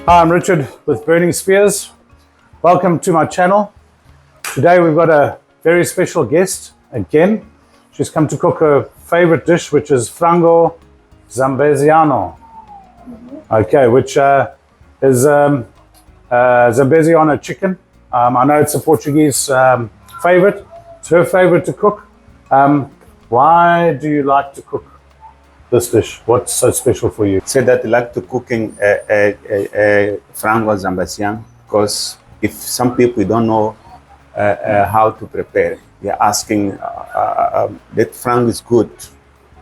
Hi, I'm Richard with Burning Spears. Welcome to my channel. Today we've got a very special guest again. She's come to cook her favorite dish, which is Frango Zambeziana. Okay, which is Zambeziana chicken. I know it's a Portuguese favorite. It's her favorite to cook. Why do you like to cook this dish? What's so special for you? Say that I like to cooking Frango Zambeziana because if some people don't know how to prepare, they're asking that Frango is good,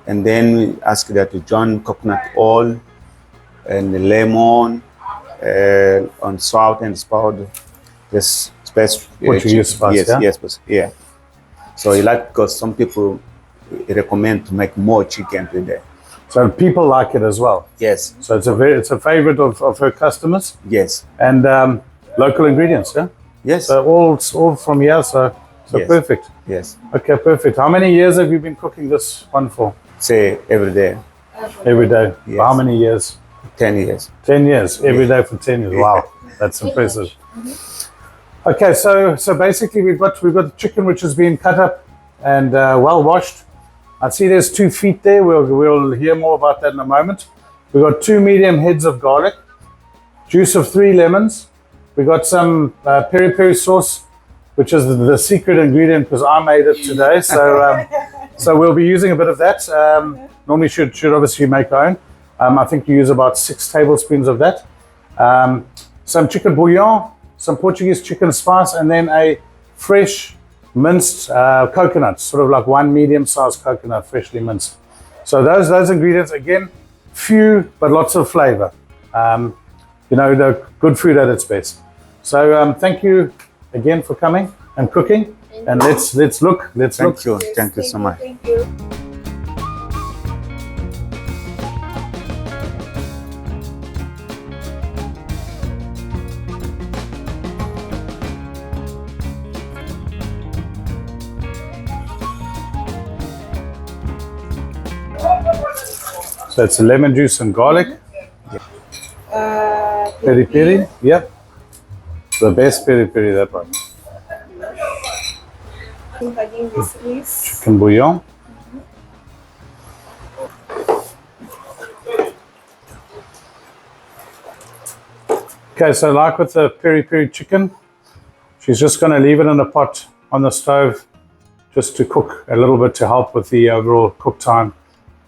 and then we ask that to join coconut oil and lemon on salt and powder. This special Portuguese spice, yeah. So I like because some people recommend to make more chicken today. So people like it as well. Yes. So it's a favorite of her customers. Yes. And local ingredients, yeah. Yes. So all from here. So yes. Perfect. Yes. Okay, perfect. How many years have you been cooking this one for? Say every day. Every day. Yes. For how many years? 10 years. 10 years. Every day for 10 years. Wow, that's impressive. Okay, so basically we've got the chicken which has been cut up and well washed. I see there's 2 feet there. We'll hear more about that in a moment. We've got 2 medium heads of garlic, juice of 3 lemons. We got some peri sauce, which is the secret ingredient because I made it today. So so we'll be using a bit of that. Normally should obviously make our own. I think you use about 6 tablespoons of that. Some chicken bouillon, some Portuguese chicken spice, and then a fresh minced coconut, sort of like 1 medium-sized coconut, freshly minced. So those ingredients, again, few but lots of flavor. You know, the good food at its best. So thank you again for coming and cooking. And let's look. Thank you. Thank you so much. Thank you. So it's lemon juice and garlic. Peri, yep. The best peri, that one. Chicken bouillon. Okay, so like with the peri chicken, she's just going to leave it in a pot on the stove just to cook a little bit to help with the overall cook time,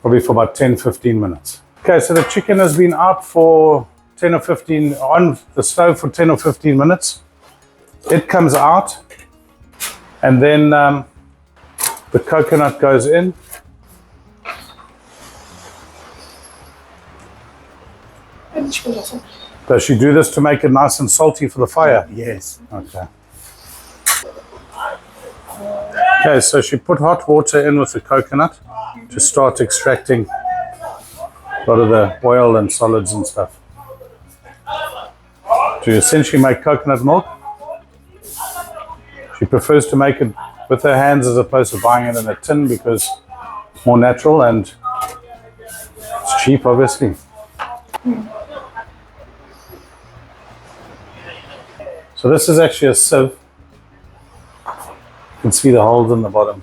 probably for about 10-15 minutes. Okay, so the chicken has been out for 10 or 15, on the stove for 10 or 15 minutes. It comes out, and then the coconut goes in. Does she do this to make it nice and salty for the fire? Yes. Okay. Okay, so she put hot water in with the coconut to start extracting a lot of the oil and solids and stuff. To essentially make coconut milk. She prefers to make it with her hands as opposed to buying it in a tin because it's more natural and it's cheap, obviously. So this is actually a sieve. You can see the holes in the bottom.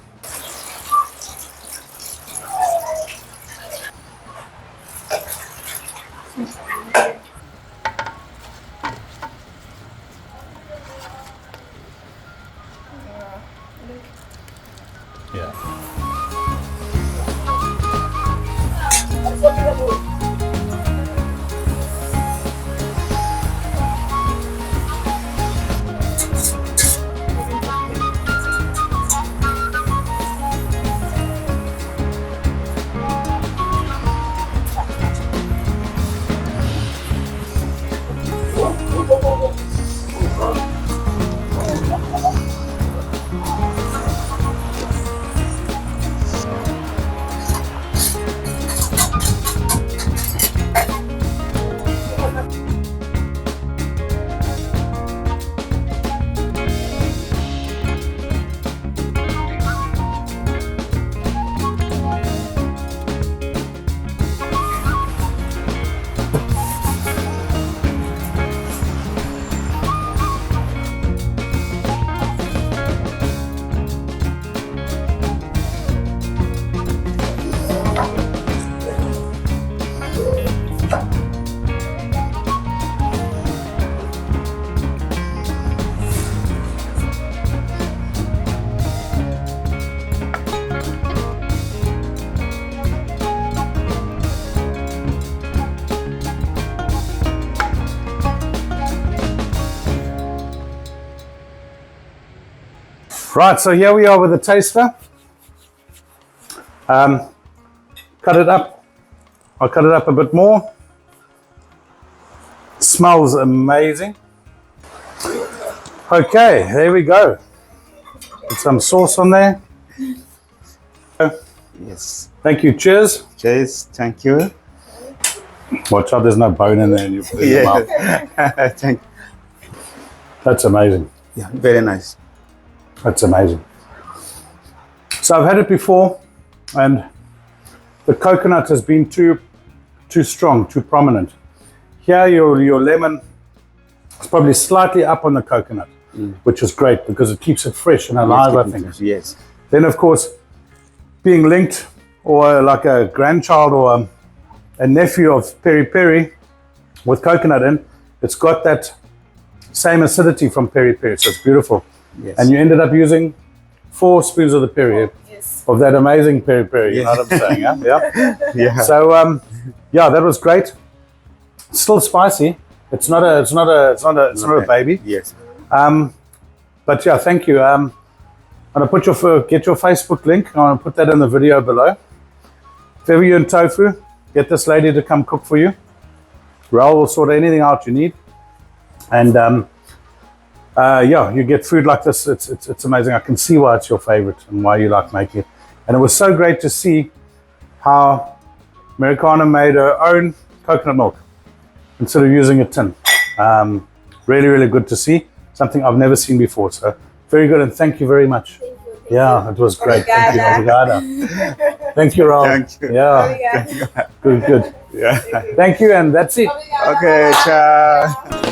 Yeah. Right, so here we are with the taster. Cut it up. I'll cut it up a bit more. Smells amazing. Okay, there we go. Put some sauce on there. Yes. Thank you. Cheers. Cheers. Thank you. Watch out, there's no bone in there. And you put it in your mouth. Yeah. Thank you. That's amazing. Yeah, very nice. That's amazing. So I've had it before, and the coconut has been too strong, too prominent. Here, your lemon is probably slightly up on the coconut, which is great because it keeps it fresh and alive, I think. Yes. Then, of course, being linked, or like a grandchild or a nephew of peri with coconut in, it's got that same acidity from peri, so it's beautiful. Yes. And you ended up using 4 spoons of the peri, of that amazing peri. You know what I'm saying? Yeah. Yeah. So yeah, that was great. Still spicy. It's not a baby. Yes. But yeah, thank you. I'm gonna put get your Facebook link. I'm gonna put that in the video below. If ever you're in Tofu, get this lady to come cook for you. Raul will sort anything out you need. And yeah, you get food like this. It's amazing. I can see why it's your favorite and why you like making it. And it was so great to see how Americana made her own coconut milk instead of using a tin. Really, really good to see. Something I've never seen before. So very good, and thank you very much. Thank you. Yeah, it was great. Thank you. Obrigada. Thank you, Raul. Thank you. Yeah, good. Yeah. Thank you, and that's it. Okay, ciao.